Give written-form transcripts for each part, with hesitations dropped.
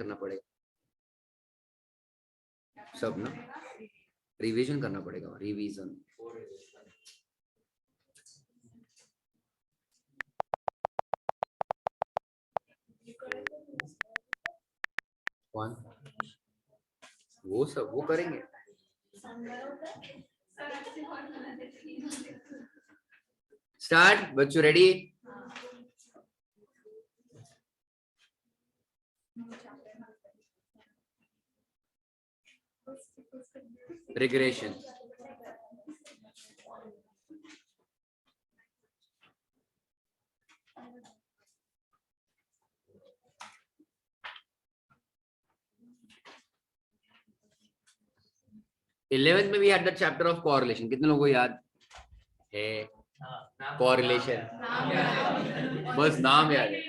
करना पड़ेगा सब ना, रिवीजन करना पड़ेगा, रिवीजन। कौन वो सब वो करेंगे। स्टार्ट बच्चों, रेडी? रिग्रेशन। इलेवेंथ में भी had the chapter of correlation. कितने लोगों को याद है कोरिलेशन? बस नाम याद है,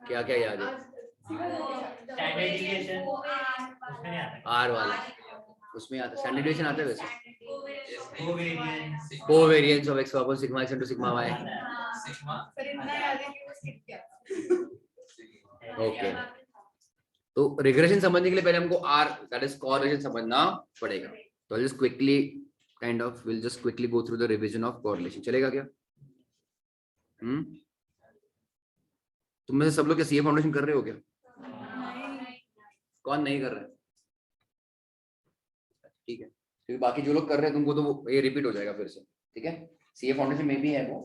क्या क्या याद है? आर वाला उसमें आता है, स्टैंडर्ड डेविएशन आता है वैसे। Covariance of x upon sigma x into sigma y। Okay, तो रिग्रेशन समझने के लिए पहले हमको r दैट इज कोरिलेशन समझना पड़ेगा। तो I just quickly kind of will just quickly go through the revision of correlation. चलेगा क्या? तुम में से सब लोग क्या सीए फाउंडेशन कर रहे हो क्या? कौन नहीं कर रहा है? ठीक है, क्योंकि बाकी जो लोग कर रहे हैं तुमको तो ये रिपीट हो जाएगा फिर से। ठीक है, सीए फाउंडेशन में भी है वो,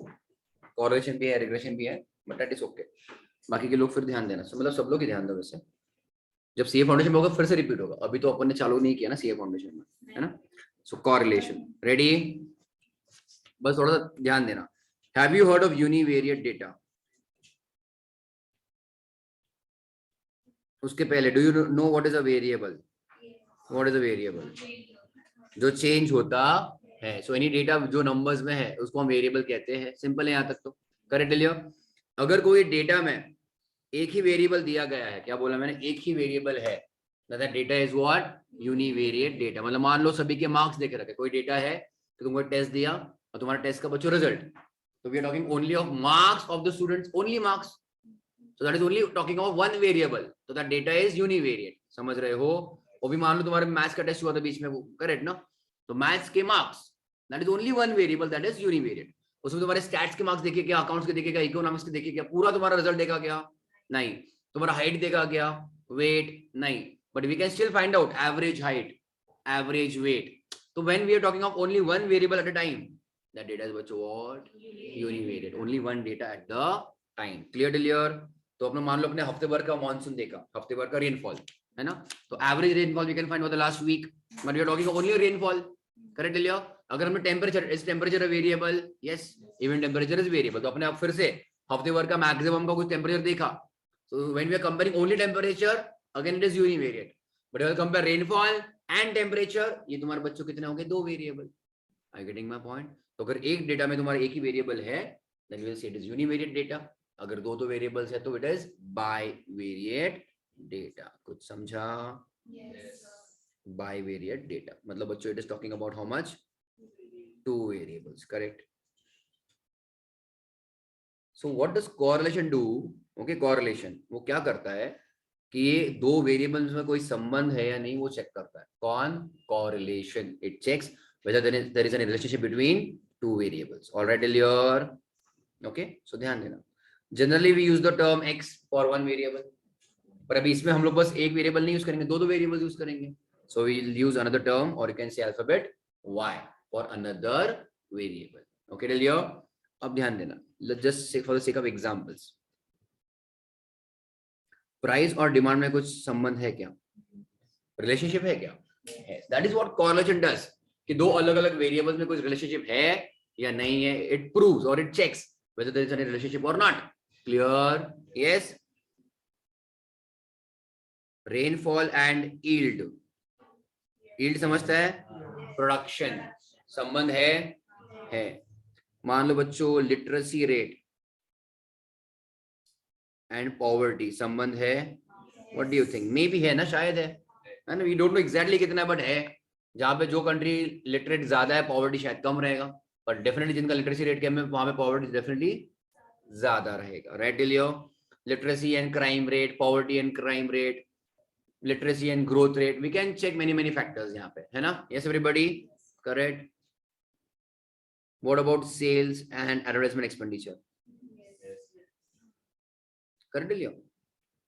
कोरिलेशन भी है, रिग्रेशन भी है, बट दैट इज ओके। बाकी के लोग फिर ध्यान देना, मतलब सब लोग ही ध्यान दो। वैसे जब सीए फाउंडेशन में होगा फिर से रिपीट होगा, अभी तो अपन ने चालू नहीं किया ना सीए फाउंडेशन में, है ना। सो कोरिलेशन, रेडी? बस थोड़ा सा ध्यान देना। Have you heard of univariate data? उसके पहले do you know what is a variable? What is a variable? जो चेंज होता है। सो एनी डेटा जो नंबर्स में है उसको हम वेरिएबल कहते हैं। सिंपल है यहाँ तक तो, करेक्ट लियो। अगर कोई डेटा में एक ही वेरिएबल दिया गया है, क्या बोला मैंने? एक ही वेरिएबल है, that data is what? Univariate data. मतलब मान लो सभी के मार्क्स देखे रखे, कोई डेटा है तो तुमको टेस्ट दिया और तुम्हारा टेस्ट का बच्चों रिजल्ट, तो we are talking only of marks of the students, only marks. So that is only talking of one variable, तो दैट डेटा इज यूनिवेरिएट। समझ रहे हो? वो भी मान लो तुम्हारे मैथ्स का टेस्ट हुआ था बीच में, वो करेक्ट ना, तो मैथ्स के marks, that is only one variable, that is univariate. उसमें तुम्हारे स्टैट्स के मार्क्स देखे क्या, अकाउंट्स के देखे क्या, इकोनॉमिक्स के देखे क्या, पूरा तुम्हारा रिजल्ट देखा क्या? नहीं। तुम्हारा हाइट देखा क्या, वेट नहीं, but we can still find out average height, average weight. तो when we are talking of only one variable at a time, that data is what? Univariate, only one data at the time. Clear clear? तो अपने मान लो अपने हफ्ते भर का monsoon देखा, हफ्ते भर का रेनफॉल, है ना, तो average rainfall we can find for the last week, but we are talking only rainfall, correct लियो। अगर हमने temperature, is temperature a variable? Yes, even temperature is variable. तो अपने आप फिर से हफ्ते भर का मैक्सिमम का कुछ टेम्परेचर देखा, so when we are comparing only temperature, again it is univariate, but if I compare rainfall and temperature, ये तुम्हारे बच्चों कितने होंगे? दो variable. Are you getting my point? तो अगर एक डेटा में तुम्हारा एक ही वेरिएबल है, then we will say it is univariate data. अगर दो तो वेरिएबल्स है तो it is bivariate data. कुछ समझा? yes. Bivariate data मतलब बच्चों it is talking about how much? Two variables, correct? So what does correlation do? Okay, correlation वो क्या करता है कि ये दो वेरिएबल्स में कोई संबंध है या नहीं वो चेक करता है। कौन? correlation. It checks whether there is a relationship between two variables. All right, clear? Okay, so ध्यान देना। Generally we use the term x for one variable, पर अभी इसमें हम लोग बस एक वेरिएबल नहीं यूज करेंगे, दो वेरिएबल्स यूज करेंगे। So we will use another term or you can say alphabet y for another variable. Okay, clear? अब ध्यान देना, let's just say for the sake of examples, price और डिमांड में कुछ संबंध है क्या? रिलेशनशिप है क्या? That is what correlation does, कि दो अलग अलग वेरिएबल्स में कुछ रिलेशनशिप है या नहीं है। इट प्रूव्स और it checks whether there is any relationship or not. Clear? Yes. Rainfall and yield. Yield समझता है? प्रोडक्शन संबंध है। मान लो बच्चों लिटरेसी रेट एंड पॉवर्टी संबंध है। What do you think? May be है ना, शायद है ना, वी डोंट नो एग्जैक्टली कितना, बट है। जहाँ पे जो कंट्री लिटरेट ज्यादा है पॉवर्टी शायद कम रहेगा, बट डेफिनेटली जिनका लिटरेसी रेट कम है वहां पे पॉवर्टी डेफिनेटली ज्यादा रहेगा। Right Leo? literacy and crime rate, poverty and crime rate, literacy and growth rate. We can check many factors यहाँ पे, है ना? Yes everybody, correct. What about sales and advertisement expenditure? Correct Leo.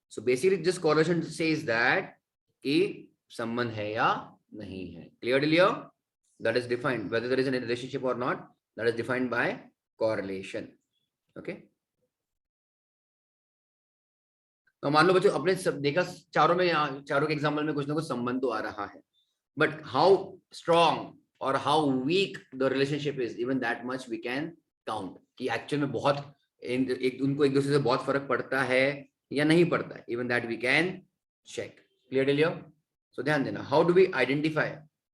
So basically this correlation says that कि संबंध है या नहीं है. Clear Leo? That is defined whether there is a relationship or not. That is defined by correlation. Okay. तो मान लो बच्चों अपने सब देखा चारों में, यहाँ चारों के एग्जाम्पल में कुछ ना कुछ संबंध तो आ रहा है, बट हाउ स्ट्रॉन्ग और how weak the relationship is, even that much we can count कि एक्चुअल में बहुत उनको एक दूसरे से बहुत फर्क पड़ता है या नहीं पड़ता है, even that we can check. Clear लियो? सो ध्यान देना, हाउ डू वी आइडेंटिफाई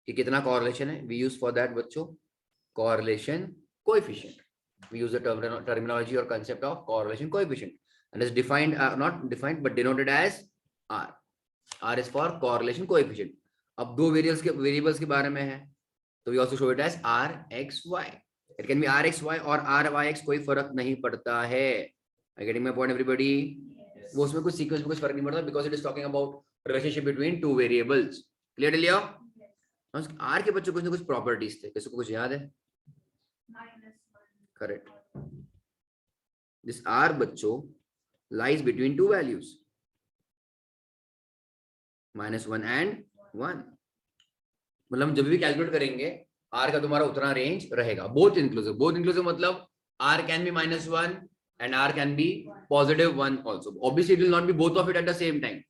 कि कितना कॉरलेशन है? वी यूज फॉर दैट बच्चों correlation coefficient. We use the terminology और concept of correlation coefficient and is defined not defined but denoted as R. R is for correlation coefficient. अब दो variables के बारे में है तो we also show it as R X Y. It can be R X Y और R Y X, कोई फर्क नहीं पड़ता है. Are you getting my point everybody? वो उसमें कुछ सीक्वेंस में कुछ फर्क नहीं पड़ता because it is talking about relationship between two variables. Clear लिया? R के बच्चों कुछ ना कुछ प्रॉपर्टीज थे, किसी को कुछ याद है? Correct. This R बच्चों lies between two values -1 and 1. मतलब हम जब भी कैलकुलेट करेंगे R का तुम्हारा उतना रेंज रहेगा. बोथ इंक्लूसिव मतलब R can be -1 and R can be +1 also. Obviously it will not be both of it at the same time.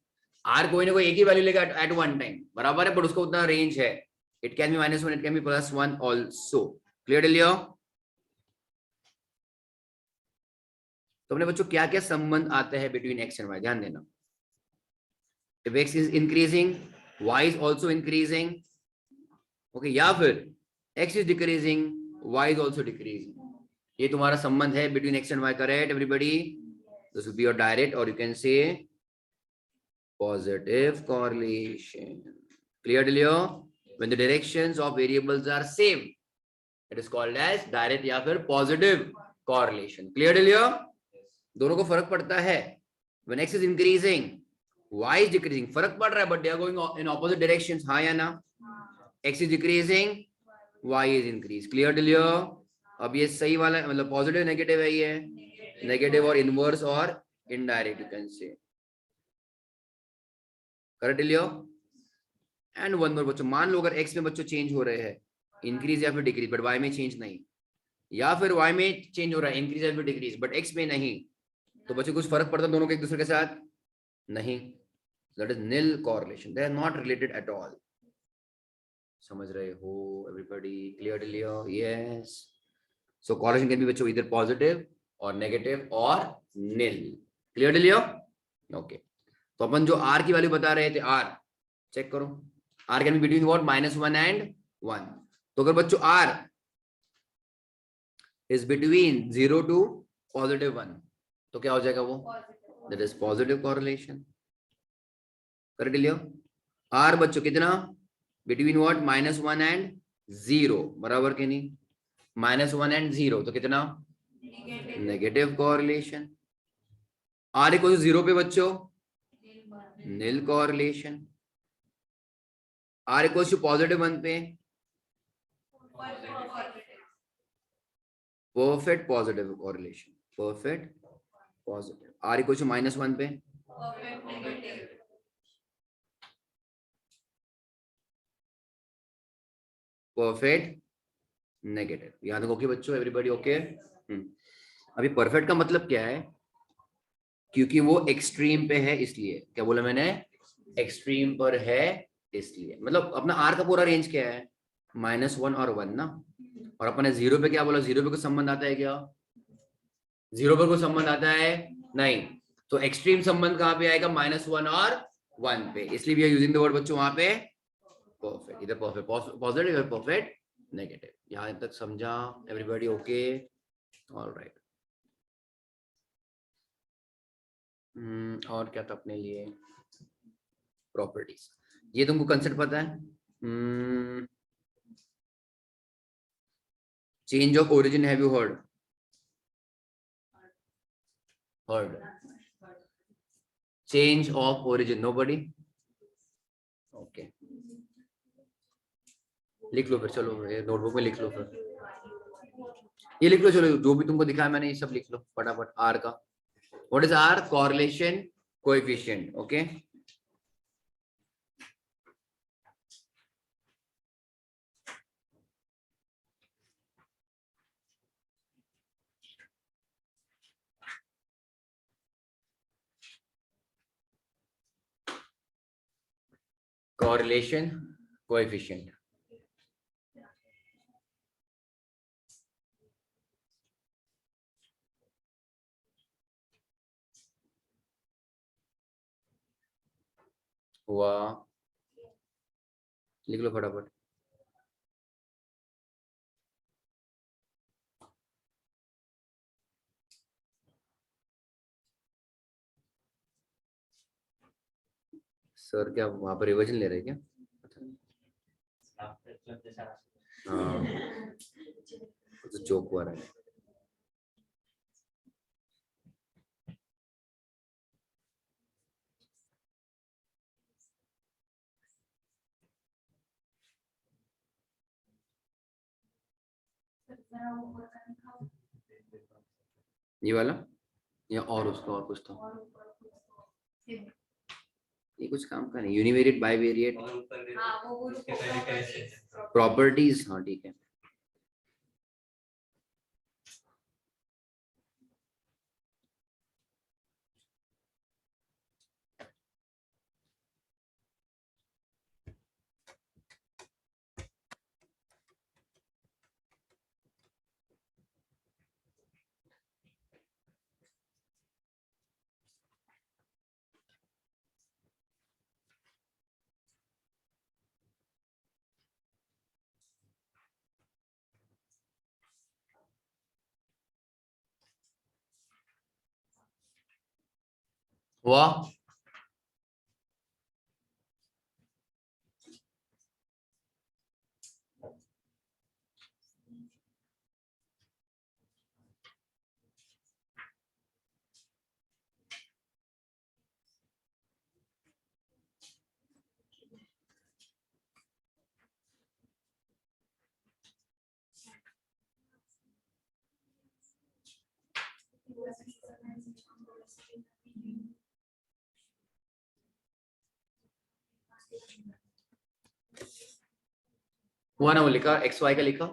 R कोई ना कोई एक ही वैल्यू लेगा at one time, बराबर है, पर उसका उतना रेंज है. It can be -1, it can be +1 also. Clear लियो? तो अपने बच्चों क्या क्या संबंध आते हैं बिटवीन एक्स एंड वाई, ध्यान देना. If X is increasing Y is also increasing, okay, या फिर X is decreasing Y is also decreasing. ये तुम्हारा संबंध है between X and Y. Correct everybody? This will be your direct और you can say positive correlation. Clear लियो? When the directions of variables are same it is called as direct या फिर positive correlation. Clear लियो? दोनों को फर्क पड़ता है. When x is increasing, y is decreasing. फर्क पड़ रहा है, but they are going in opposite directions. हाँ या ना? x is decreasing, y is increased. Clear till you? अब ये सही वाला है, मतलब पॉजिटिव नेगेटिव है, ये नेगेटिव और इनवर्स और इनडायरेक्ट यू कैन से. Correct till you? And one more बच्चों, मान लो अगर x में बच्चों चेंज हो रहे हैं, इंक्रीज या फिर डिक्रीज, बट y में चेंज नहीं, या फिर y में चेंज हो रहा है, इंक्रीज या फिर डिक्रीज, बट x में नहीं, तो बच्चों कुछ फर्क पड़ता है दोनों के एक दूसरे के साथ? नहीं. That is nil correlation. They are not related at all. समझ रहे हो everybody? Clear till you? Yes. So correlation can be बच्चों either positive और negative और nil. Clear till you? Okay. तो अपन जो R की वैल्यू बता रहे थे, R चेक करो. R can be between what? -1 and 1. तो अगर बच्चों R is between 0 to +1 तो क्या हो जाएगा वो? That is positive correlation. Correct Leo? R बच्चों कितना? Between what? -1 एंड 0, बराबर के नहीं? -1 एंड 0 तो कितना? Negative correlation. आर इक्वल 0 पे बच्चों nil correlation. R equal to +1 पे perfect positive correlation. Perfect positive. R equal to -1 पे परफेक्ट नेगेटिव. याद रखो कि बच्चों एवरीबॉडी ओके? अभी परफेक्ट का मतलब क्या है? क्योंकि वो एक्सट्रीम पे है इसलिए. क्या बोला मैंने? एक्सट्रीम पर है इसलिए. मतलब अपना आर का पूरा रेंज क्या है? -1 और 1 ना. और अपने 0 पे क्या बोला? 0 पे कुछ संबंध आता है क्या? 0 पर कोई संबंध आता है? नहीं. तो एक्सट्रीम संबंध कहां पे आएगा? -1 और 1 पे. इसलिए we are using the word बच्चों वहां पे परफेक्ट. इधर परफेक्ट पॉजिटिव और परफेक्ट नेगेटिव. यहां तक समझा एवरीबॉडी? Okay, alright. और क्या था अपने लिए? प्रॉपर्टीज. ये तुमको कंसेप्ट पता है? Change of origin, have you heard? Change of origin, nobody. Okay, लिख लो फिर, चलो ये नोटबुक में लिख लो फिर, ये लिख लो, चलो जो भी तुमको दिखाया मैंने ये सब लिख लो फटाफट। आर का what is r? Correlation coefficient. Okay, correlation coefficient. हुआ, लिख लो फटाफट। सर क्या वहां पर रिविजन ले रहे हैं क्या? हाँ, तो जोक हुआ रहा है। ये वाला या और उसका और कुछ था? ये कुछ काम का नहीं। यूनिवेरिएट बाइवेरिएट प्रॉपर्टीज, हाँ ठीक है। हुआ, हुआ ना? वो लिखा एक्स वाई का लिखा।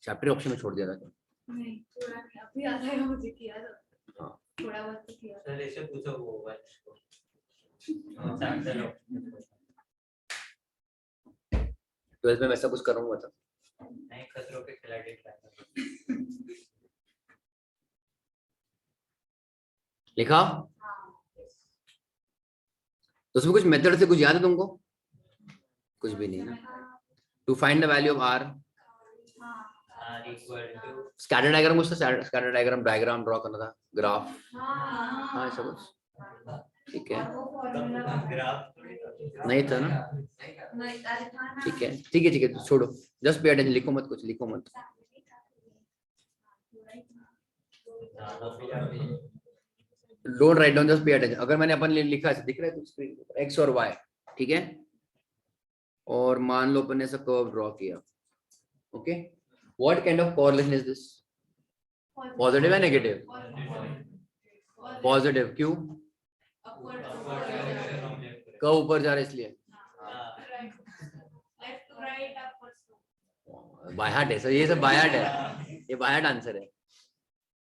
चैप्टर ऑप्शन में छोड़ दिया था। नहीं, थोड़ा अभी याद आया मुझे, किया था। हाँ, थोड़ा बहुत तो किया। सर ऐसे पूछो वो होगा इसको। चैप्टर 12th में वैसा कुछ करूंगा था। नहीं, खतरों के खिलाड़ी ट्राई। लिखा तो उसमें कुछ मेथड से कुछ याद है तुमको? कुछ भी नहीं ना। To find the value of r, r equal to scatter diagram, कुछ था स्कैटर डायग्राम, डायग्राम ड्रॉ करना था, ग्राफ, हाँ ऐसा कुछ। ठीक है, ग्राफ नहीं था ना? ठीक है ठीक है ठीक है, छोड़ो, जस्ट पे अटेंशन, लिखो मत, कुछ लिखो मत। Don't write down, just pay attention. अगर मैंने अपन लिखा है, दिख रहा है स्क्रीन पर एक्स और वाई, ठीक है, और मान लो अपन ने ऐसा कर्व ड्रॉ किया। Okay, what kind of correlation is this? Positive है नेगेटिव? पॉजिटिव, क्यों? कर्व ऊपर जा रहा है इसलिए। बाय हार्ट है सर, ये सब बाय हार्ट है, ये बाय हार्ट आंसर है।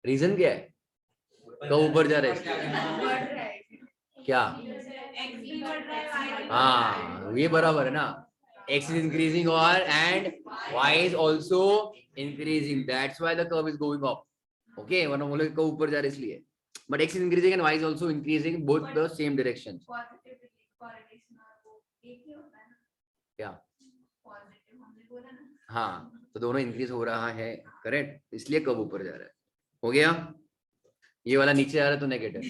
रीजन क्या है? कर्व ऊपर जा रहा है इसलिए। क्या? हाँ, ये बराबर है ना, x is increasing or and y is also increasing, that's why the curve is going up. Okay, वरना बोले कर्व ऊपर जा रहा है इसलिए, but x is increasing and y is also increasing, both the same direction. क्या? हाँ, तो दोनों इंक्रीज हो रहा है, करेक्ट, इसलिए कर्व ऊपर जा रहा है। हो गया? ये वाला नीचे आ रहा है तो नेगेटिव।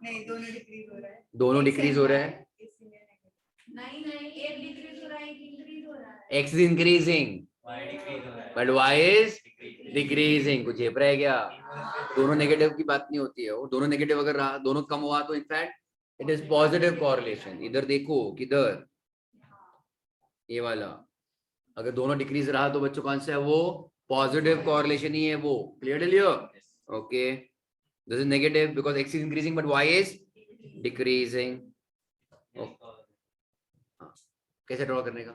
नहीं, दोनों डिक्रीज हो रहा है। दोनों डिक्रीज हो रहा है। नहीं नहीं, एक डिक्रीज हो रहा है, एक इंक्रीज हो रहा है। x is increasing y decrease हो रहा है but y is decreasing. कुछ झेप रहा है क्या? दोनों नेगेटिव की बात नहीं होती है, वो दोनों नेगेटिव अगर रहा, दोनों कम हुआ तो in fact it is positive correlation. इधर देखो किधर, ये वाला, अगर दोनों डिक्रीज रहा तो बच्चों कौन सा है वो? पॉजिटिव कॉरिलेशन ही है वो. Clear Leo? Okay, this is negative because x is increasing but y is decreasing. कैसे ड्रॉ करने का?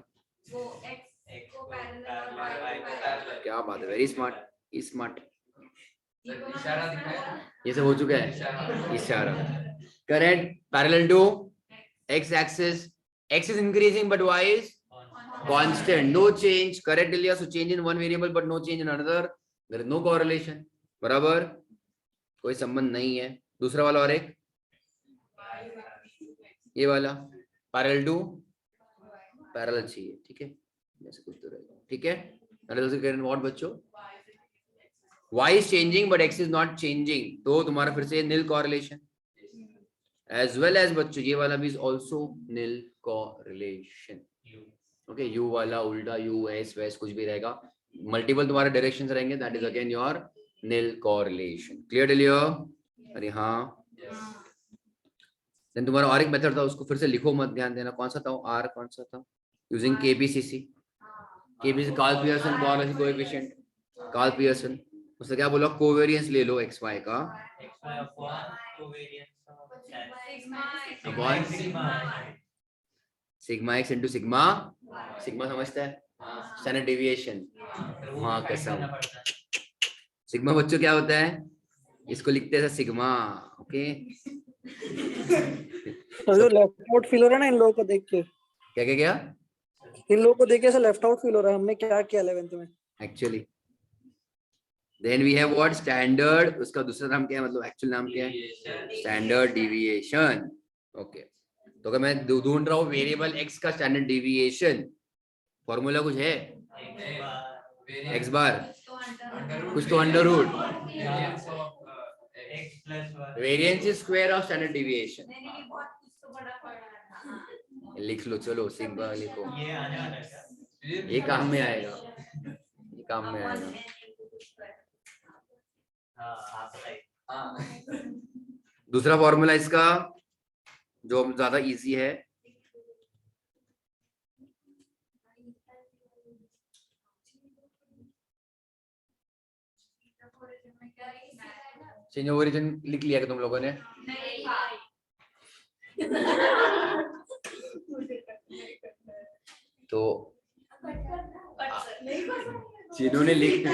वो x को पैरेलल और y को पैरेलल. क्या बात है, वेरी स्मार्ट, स्मार्ट. इशारा दिख रहा है. ये सब हो चुका है, इशारा. Correct. Parallel to x axis, x is increasing but y is constant, no change. Correct लिया. So change in one variable but no change in another, there is no correlation. बराबर, कोई संबंध नहीं है. दूसरा वाला और एक, ये वाला पैरेलल टू पैरेलल चाहिए. ठीक है, ऐसे कुछ तो रहेगा. ठीक है, व्हाट बच्चों? y is changing but x is not changing, तो तुम्हारा फिर से nil correlation. as well as बच्चों ये वाला भी is also nil correlation. Okay, u वाला उल्टा u s वैस कुछ भी रहेगा, मल्टीपल तुम्हारे डायरेक्शंस रहेंगे, that is again your nil correlation. Clear लियो? अरे हाँ. देन तुम्हारा और एक मेथड था, उसको फिर से लिखो मत, ध्यान देना. कौन सा था? r कौन सा था? Using KPCC. KPCC Karl Pearson coefficient. Karl Pearson, उसने क्या बोला? कोवेरियंस ले लो xy का xy upon covariance of upon sigma x into sigma. Sigma समझता है? Standard deviation. हाँ कसम. सिग्मा बच्चों क्या होता है? इसको लिखते हैं सिग्मा. ओके, तो जो लेफ्ट आउट फील हो रहा है ना इन लोगों को देख के, क्या क्या क्या इन लोगों को देख के ऐसा लेफ्ट आउट फील हो रहा है. हमने क्या किया 11th में actually. Then we have what? Standard. उसका दूसरा नाम क्या है, मतलब एक्चुअल नाम क्या है? Standard deviation. ओके, तो अगर मैं ढूंढ रहा हूँ वेरिएबल x का स्टैंडर्ड डेविएशन, फॉर्मूला कुछ है? x बार कुछ तो under root x plus 1 variance is square of standard deviation. नहीं बहुत कुछ तो बड़ा पड़ रहा था. लिख लो, चलो सिग्मा लिखो. ये आने वाला है क्या? ये काम में आएगा, ये काम में आएगा. हाँ आप बताइए. हाँ. दूसरा फॉर्मूला इसका जो ज्यादा इजी है, चेंज ऑफ ओरिजिन लिख लिया क्या तुम लोगों ने? तो जिन्होंने लिख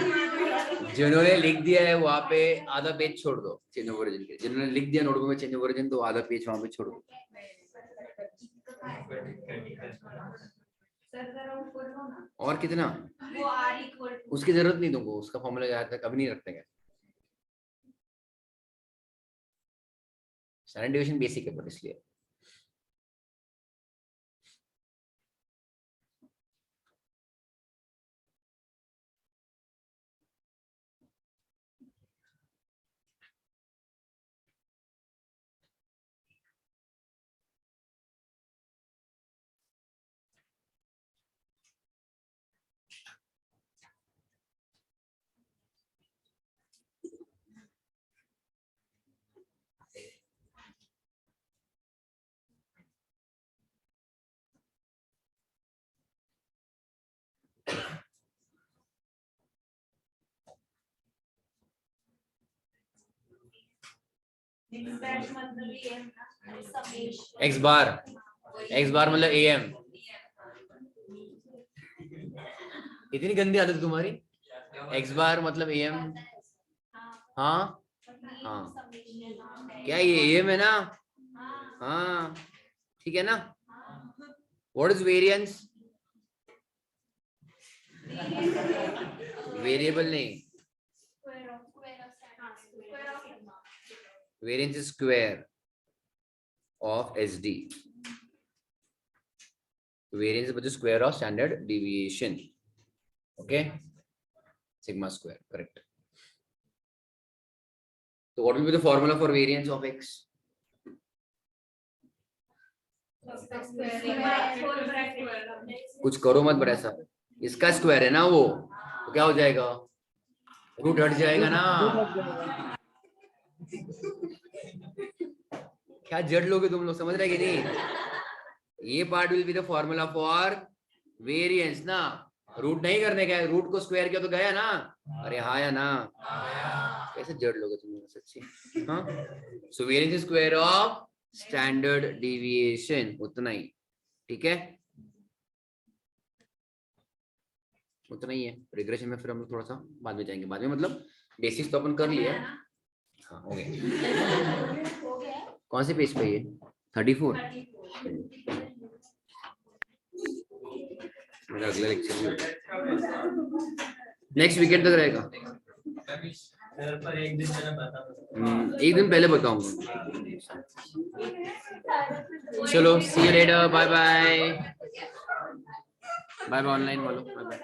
दिया है वहां पे आधा पेज छोड़ दो चेंज ऑफ ओरिजिन के. जिन्होंने लिख दिया नोटबुक में चेंज ऑफ ओरिजिन, तो आधा पेज वहां पे छोड़ दो. और कितना? वो r equal to उसकी जरूरत नहीं तुमको, उसका फॉर्मूला याद तक अभी नहीं रखते हैं. स्टैंडर्ड डेविएशन बेसिक है पर इसलिए. मतलब ये है ना समेशन. x बार मतलब am. इतनी गंदी आदत तुम्हारी. x बार मतलब am. हाँ हाँ, क्या ये am है ना? हाँ ठीक है ना. What is variance? वेरिएबल नहीं, variance is square of SD. Variance is the square of standard deviation. Okay, sigma square, correct. So what will be the formula for variance of x? कुछ करो मत बड़ा सा, इसका स्क्वायर है ना वो, तो क्या हो जाएगा, रूट हट जाएगा ना। क्या जड़ लोगे तुम लोग, समझ रहे कि नहीं। ये part will be the formula for variance ना, रूट नहीं करने का है, रूट को स्क्वायर किया तो गया ना, अरे हाँ या ना, कैसे जड़ लोगे तुम लोग सच्ची। हाँ, so variance square of standard deviation, उतना ही, ठीक है, उतना ही है। रिग्रेशन में फिर हम लोग थोड़ा सा बाद में जाएंगे, बाद में मतलब बेसिक्स तो अपन कर लिया। हाँ हो गया। कौन से पेज पे ये 34? मेरा अगला लेक्चर नेक्स्ट वीकेंड तक रहेगा। घर पर एक दिन पहले बता एक दिन पहले बताऊंगा। चलो see you later, bye bye, bye bye online वालों, बाय बाय।